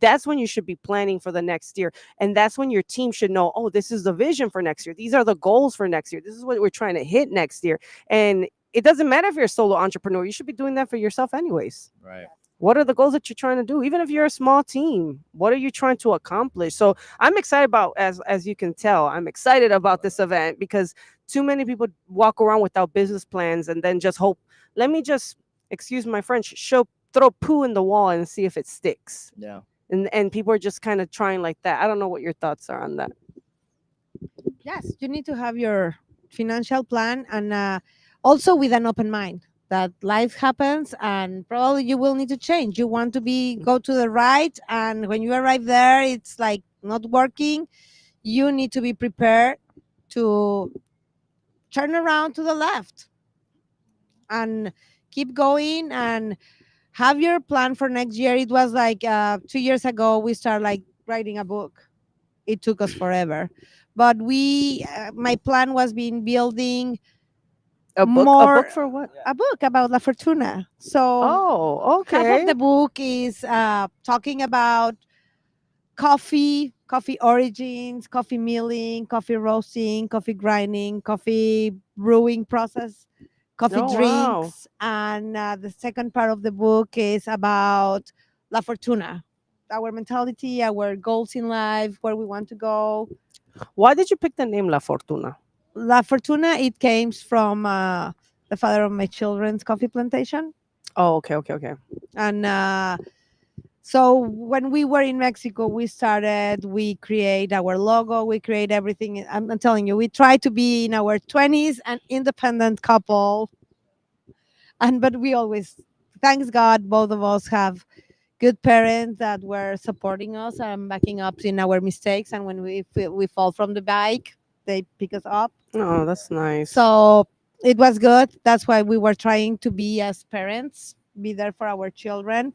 That's when you should be planning for the next year. And that's when your team should know, oh, this is the vision for next year. These are the goals for next year. This is what we're trying to hit next year. And it doesn't matter if you're a solo entrepreneur. You should be doing that for yourself anyways. Right. What are the goals that you're trying to do? Even if you're a small team, what are you trying to accomplish? So I'm excited about, as you can tell, I'm excited about this event, because too many people walk around without business plans and then just hope, let me just, excuse my French, throw poo in the wall and see if it sticks. Yeah. And people are just kind of trying like that. I don't know what your thoughts are on that. Yes, you need to have your financial plan, and also with an open mind that life happens and probably you will need to change. You want to go to the right, and when you arrive there it's like not working. You need to be prepared to turn around to the left and keep going and have your plan for next year. It was like 2 years ago we started like writing a book. It took us forever, but my plan was being building A more book for what? a book about La Fortuna. So Oh, half of okay. the book is talking about coffee origins, coffee milling, coffee roasting, coffee grinding, coffee brewing process, coffee Oh, wow. drinks, and the second part of the book is about La Fortuna, our mentality, our goals in life, where we want to go. Why did you pick the name La Fortuna? La Fortuna, it came from the father of my children's coffee plantation. Oh, okay, okay, okay. And so when we were in Mexico, we create our logo, we create everything. I'm telling you, we try to be in our 20s an independent couple. And but we always, thanks God, both of us have good parents that were supporting us and backing up in our mistakes. And when we fall from the bike, they pick us up. Oh, that's nice. So it was good. That's why we were trying to be as parents, be there for our children.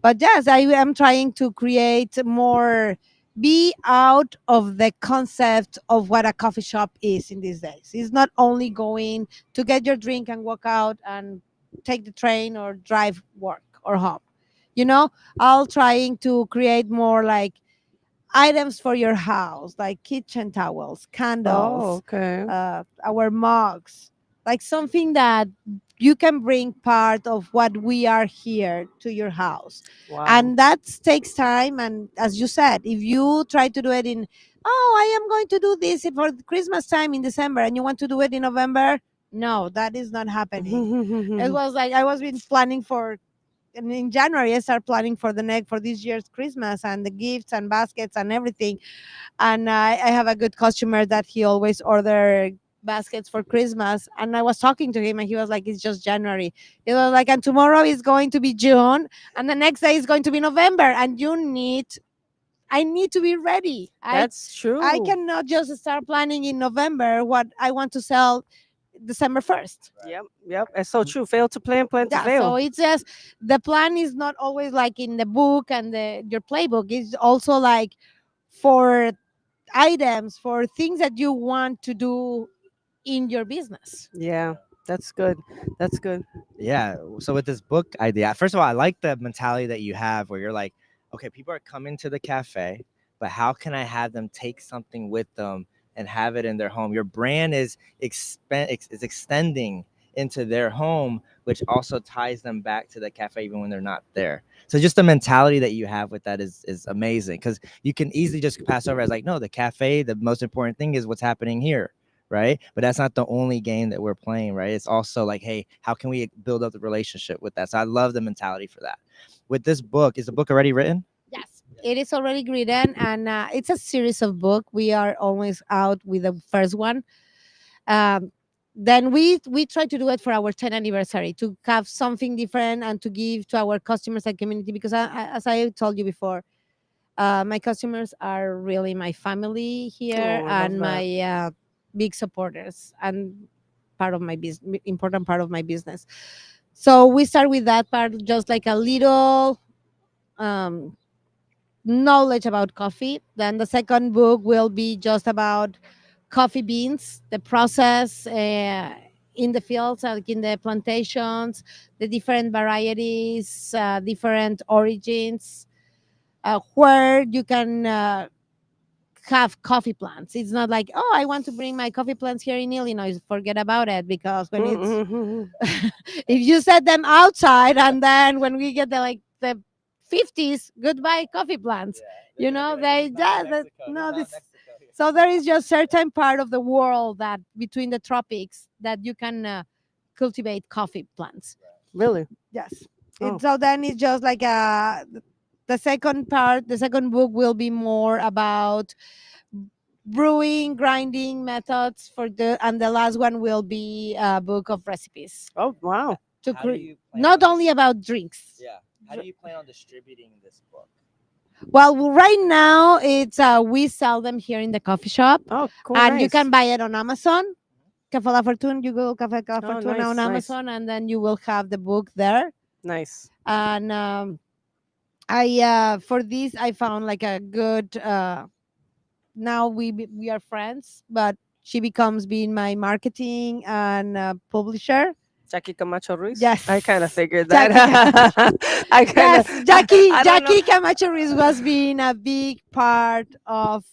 But yes, I am trying to create more, be out of the concept of what a coffee shop is in these days. It's not only going to get your drink and walk out and take the train or drive work or home. You know, I'll trying to create more like items for your house, like kitchen towels, Oh, candles, okay. our mugs, like something that you can bring part of what we are here to your house. Wow. And that takes time. And as you said, if you try to do it in, oh, I am going to do this for Christmas time in December, and you want to do it in November, no, that is not happening. It was like I was been planning for, and in January I start planning for the next for this year's Christmas and the gifts and baskets and everything. And I have a good customer that he always order baskets for Christmas. And I was talking to him and he was like, "It's just January." It was like, "And tomorrow is going to be June, and the next day is going to be November, and I need to be ready. That's I true. cannot just start planning in November what I want to sell December 1st." Yep, yep. It's so true. Fail to plan, plan to Yeah, so fail. it's just the plan is not always like in the book and your playbook. It's also like for items, for things that you want to do in your business. Yeah, that's good. That's good. Yeah. So with this book idea, first of all, I like the mentality that you have where you're like, okay, people are coming to the cafe, but how can I have them take something with them and have it in their home? Your brand is extending into their home, which also ties them back to the cafe even when they're not there. So just the mentality that you have with that is amazing, because you can easily just pass over as like, no, the cafe, the most important thing is what's happening here, right? But that's not the only game that we're playing, right? It's also like, hey, how can we build up the relationship with that? So I love the mentality for that. With this book, is the book already written? Yes, it is already written, and it's a series of book. We are always out with the first one. Um, then we try to do it for our 10th anniversary to have something different and to give to our customers and community, because as I told you before, my customers are really my family here Oh, I love and that. my big supporters and part of my business, important part of my business. So we start with that part, just like a little um, knowledge about coffee. Then the second book will be just about coffee beans, the process in the fields, like in the plantations, the different varieties, different origins, where you can have coffee plants. It's not like, oh, I want to bring my coffee plants here in Illinois. Forget about it, because when it's Mm-hmm. if you set them outside, and then when we get the 50s, goodbye coffee plants. You know, they just no this. So there is just certain part of the world that between the tropics that you can cultivate coffee plants. Really? Yes. Oh. So then it's just like the second part, the second book will be more about brewing, grinding methods for and the last one will be a book of recipes Oh, wow. to How do create, you plan not on only about drinks. yeah? How do you plan on distributing this book? Well, right now it's we sell them here in the coffee shop, Oh, cool. and you Nice. can buy it on Amazon. Cafe La Fortuna, you go Cafe La Oh, Fortuna on nice, nice, Amazon, and then you will have the book there. nice. And I for this I found like a good. Now we are friends, but she becomes being my marketing and publisher. Jackie Camacho Ruiz. I kind of Yes, figured that. Jackie. I kind of, Yes, Jackie. I don't know. Jackie Camacho Ruiz was being a big part of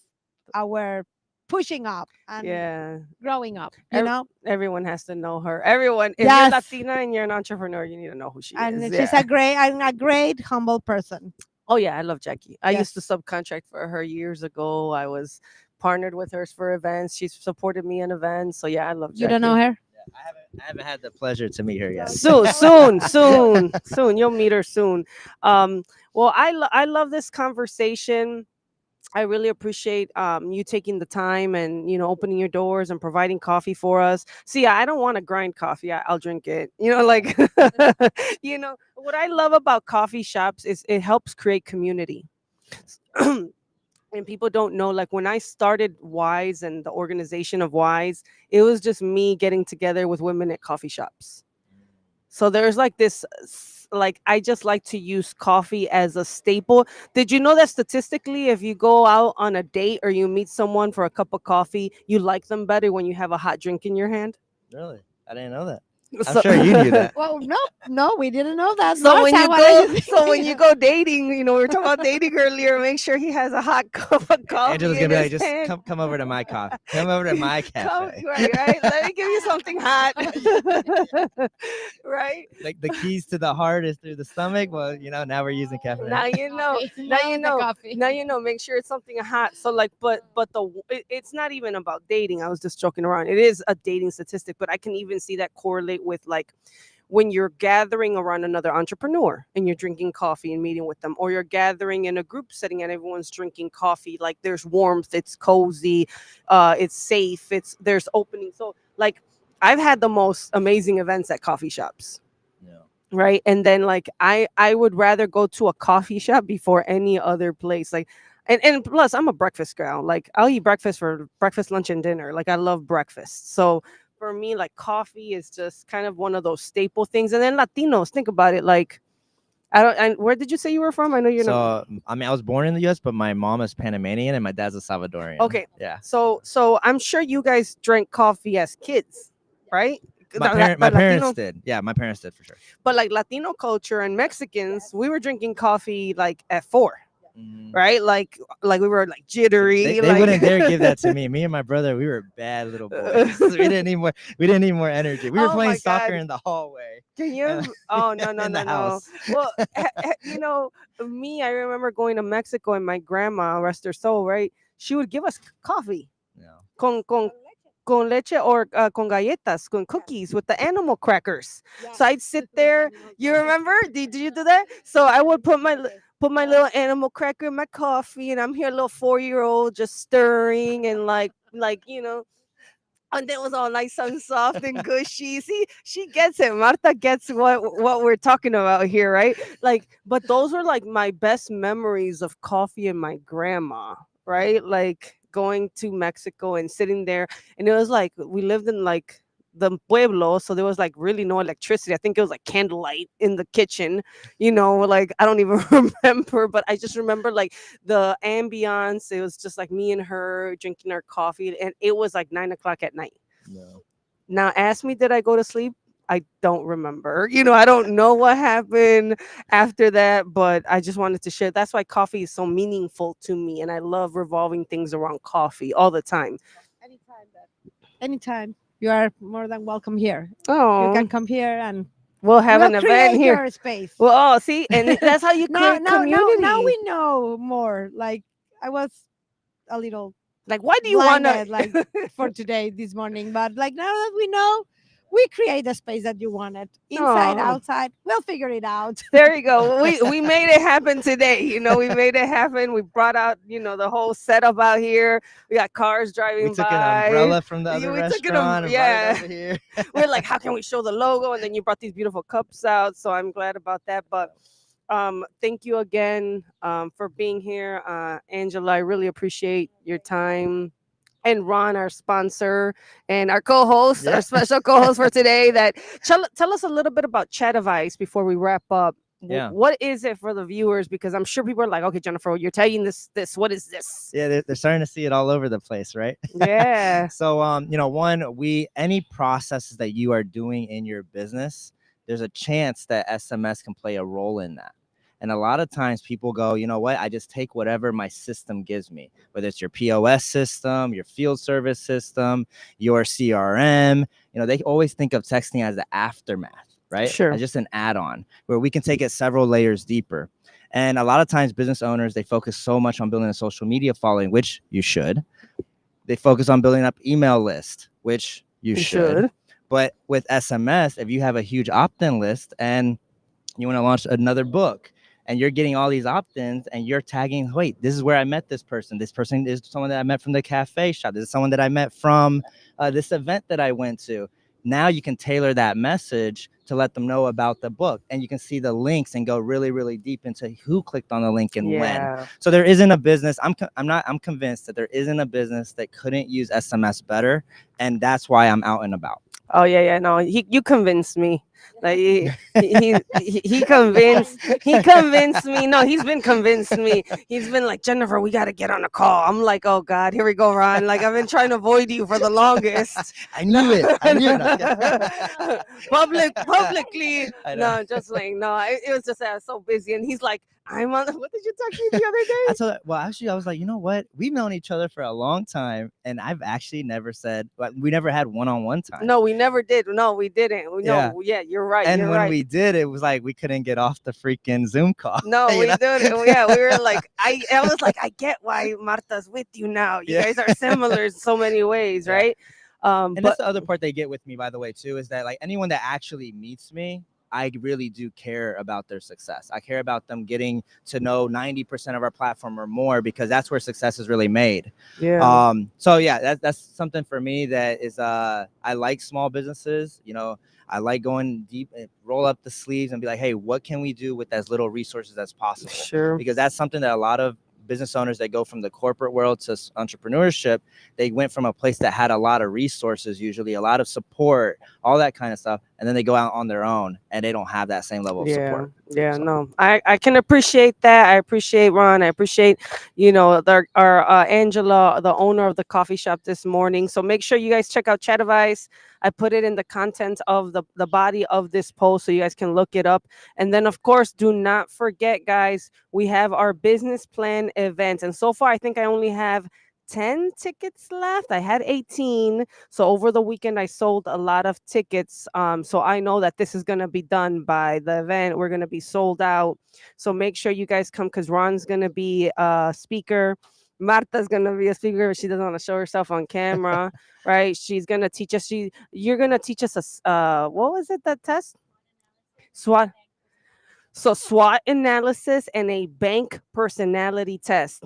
our pushing up and Yeah. growing up. You Ev- know. Everyone has to know her. Everyone, if you're Yes, Latina and you're an entrepreneur, you need to know who she is. and she's Yeah. a great humble person. Oh yeah, I love Jackie. I used to Yes. subcontract for her years ago. I was partnered with her for events. She supported me in events. So yeah, I love You don't know Jackie. her? I haven't had the pleasure to meet her yet. Soon. You'll meet her soon. Um, well, I love this conversation. I really appreciate you taking the time and opening your doors and providing coffee for us. See, I don't want to grind coffee. I'll drink it. Like what I love about coffee shops is it helps create community. And people don't know, like when I started Wise and the organization of Wise, it was just me getting together with women at coffee shops. So there's like this like I just like to use coffee as a staple. Did you know that statistically if you go out on a date or you meet someone for a cup of coffee, you like them better when you have a hot drink in your hand? Really? I didn't know that. I'm So sure you knew that. Well, no, we didn't know that. so when Marta, you what are go you so when thinking? you go dating, we were talking about dating earlier, make sure he has a hot cup of coffee Angela's in gonna be like, his just hand. come over to my coffee. Come over to my Come, cafe. right. Let me give you something hot. Right? Like the keys to the heart is through the stomach. Well, now we're using cafe. Now you know. Coffee. Now you the know. coffee. Now you know. Make sure it's something hot. So like, but it's not even about dating. I was just joking around. It is a dating statistic, but I can even see that correlate with like when you're gathering around another entrepreneur and you're drinking coffee and meeting with them, or you're gathering in a group setting and everyone's drinking coffee. Like there's warmth, it's cozy, it's safe, there's opening. So like I've had the most amazing events at coffee shops. Yeah. Right. And then like I would rather go to a coffee shop before any other place. Like and plus I'm a breakfast girl. Like I'll eat breakfast for breakfast, lunch, and dinner. Like I love breakfast. So for me, like coffee is just kind of one of those staple things. And then Latinos, think about it. Like I don't and where did you say you were from? I know you're not. So I mean, I was born in the U.S., but my mom is Panamanian and my dad's a Salvadorian. Okay. Yeah. So I'm sure you guys drank coffee as kids, right? My But parents Latino, did. Yeah, my parents did for sure. but like Latino culture and Mexicans, we were drinking coffee like at 4. Mhm. Right? Like we were like jittery. They like wouldn't dare give that to me. Me and my brother, we were bad little boys. We didn't need more. We didn't need more energy. We were Oh playing my soccer God. in the hallway. Can you? and- Oh no no in no the no. house. Well, me. I remember going to Mexico and my grandma, rest her soul, right? She would give us coffee No. con leche or con galletas, con cookies with the animal crackers. So I'd sit there. You remember? Did you do that? So I would put my little animal cracker in my coffee, and I'm here, a little 4-year-old, just stirring and and it was all nice and soft and gushy. See, she gets it. Marta gets what we're talking about here, right? Like, but those were like my best memories of coffee and my grandma, right? Like going to Mexico and sitting there, and it was like we lived in like the pueblo, so there was like really no electricity. I think it was like candlelight in the kitchen, like I don't even remember, but I just remember like the ambiance. It was just like me and her drinking our coffee, and it was like 9 o'clock at night. No. Now, ask me, did I go to sleep? I don't remember. I don't know what happened after that, but I just wanted to share. That's why coffee is so meaningful to me, and I love revolving things around coffee all the time. Anytime. You are more than welcome here. You Oh, can come here and we'll have we'll an event create here. your space. Well, oh, see, and that's how you create community. Now we know more. Like I was a little Like, why do you want blinded, to? like for today, this morning. But like now that we know, we create the space that you wanted, inside, Oh. outside. We'll figure it out. There you go. We made it happen today. We made it happen. We brought out the whole setup out here. We got cars driving We took by. an umbrella from the Yeah, other we took an restaurant and brought it over here. We're like, how can we show the logo? And then you brought these beautiful cups out. So I'm glad about that. But thank you again for being here, Angela. I really appreciate your time. And Ron, our sponsor and our co-host, Yeah. our special co-host for today. That tell us a little bit about Chat Advice before we wrap up. Yeah. What is it for the viewers? Because I'm sure people are like, okay, Jennifer, you're telling this. What is this? Yeah, they're starting to see it all over the place, right? Yeah. So, any processes that you are doing in your business, there's a chance that SMS can play a role in that. And a lot of times people go, you know what? I just take whatever my system gives me, whether it's your POS system, your field service system, your CRM. They always think of texting as the aftermath, right? Sure. As just an add-on where we can take it several layers deeper. And a lot of times business owners, they focus so much on building a social media following, which you should. They focus on building up email list, which you should. But with SMS, if you have a huge opt-in list and you want to launch another book and you're getting all these opt-ins and you're tagging, wait, this is where I met this person. This person is someone that I met from the cafe shop. This is someone that I met from this event that I went to. Now you can tailor that message to let them know about the book, and you can see the links and go really, really deep into who clicked on the link and when. Yeah. So there isn't a business. I'm convinced that there isn't a business that couldn't use SMS better, and that's why I'm out and about. Oh yeah, yeah. No, you convinced me. Like he convinced me. No, he's been convinced me. He's been like, Jennifer, we got to get on a call. I'm like, oh God, here we go, Ron. Like I've been trying to avoid you for the longest. I knew it. I knew it. Publicly. I know. No, just like no. It was just I was so busy, and he's like, I'm on. What did you text me the other day? I told, well, actually, I was like, you know what? We've known each other for a long time, and I've actually never said, like, we never had one-on-one time. No, we never did. No, we didn't. Yeah. No, yeah, you're right. And you're when right. we did, it was like we couldn't get off the freaking Zoom call. No, you we know? did. Yeah, we were like, I was like, I get why Marta's with you now. You Yeah. guys are similar in so many ways, Yeah. right? And But that's the other part they get with me, by the way, too, is that like anyone that actually meets me, I really do care about their success. I care about them getting to know 90% of our platform or more, because that's where success is really made. yeah, So yeah, that's something for me that is I like small businesses. You know, I like going deep and roll up the sleeves and be like, hey, what can we do with as little resources as possible? sure. Because that's something that a lot of business owners that go from the corporate world to entrepreneurship, they went from a place that had a lot of resources, usually a lot of support, all that kind of stuff, and then they go out on their own and they don't have that same level of Yeah, support. yeah, So. no, I can appreciate that. I appreciate Ron. I appreciate, our Angela, the owner of the coffee shop this morning. So make sure you guys check out Chat Advice. I put it in the content of the body of this post so you guys can look it up. And then of course, do not forget, guys, we have our business plan event. And so far, I think I only have 10 tickets left. I had 18. So over the weekend, I sold a lot of tickets. So I know that this is going to be done by the event. We're going to be sold out. So make sure you guys come, because Ron's going to be a speaker. Marta's going to be a speaker. She doesn't want to show herself on camera, right? She's going to teach us. You're going to teach us what was it, that test? SWOT. So SWOT analysis and a bank personality test.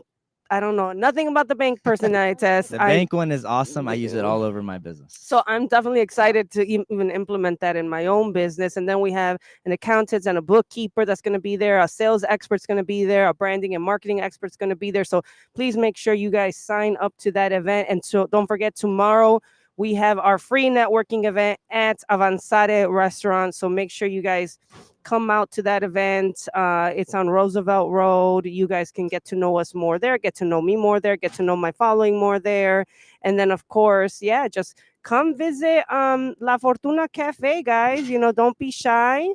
I don't know nothing about the bank personality test. The bank one is awesome. I use it all over my business. So I'm definitely excited to even implement that in my own business. And then we have an accountant and a bookkeeper that's going to be there. A sales expert's going to be there. A branding and marketing expert's going to be there. So please make sure you guys sign up to that event. And so don't forget, tomorrow we have our free networking event at Avanzare Restaurant. So make sure you guys come out to that event. It's on Roosevelt Road. You guys can get to know us more there, get to know me more there, get to know my following more there. And then of course, yeah, just come visit La Fortuna Cafe, guys. Don't be shy.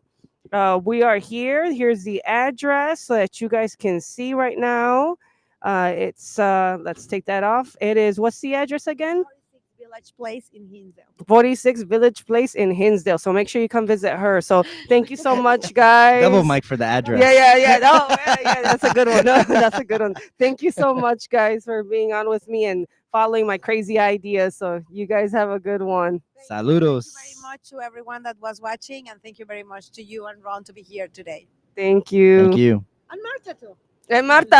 We are here. Here's the address so that you guys can see right now. It's let's take that off. It is, what's the address again? 46 Village Place in Hinsdale. 46 Village Place in Hinsdale. So make sure you come visit her. So thank you so much, guys. Double mic for the address. Yeah. Oh, yeah, that's a good one. That's a good one. Thank you so much, guys, for being on with me and following my crazy ideas. So you guys have a good one. Saludos. Thank you very much to everyone that was watching, and thank you very much to you and Ron to be here today. Thank you. Thank you. And Marta too. And Marta.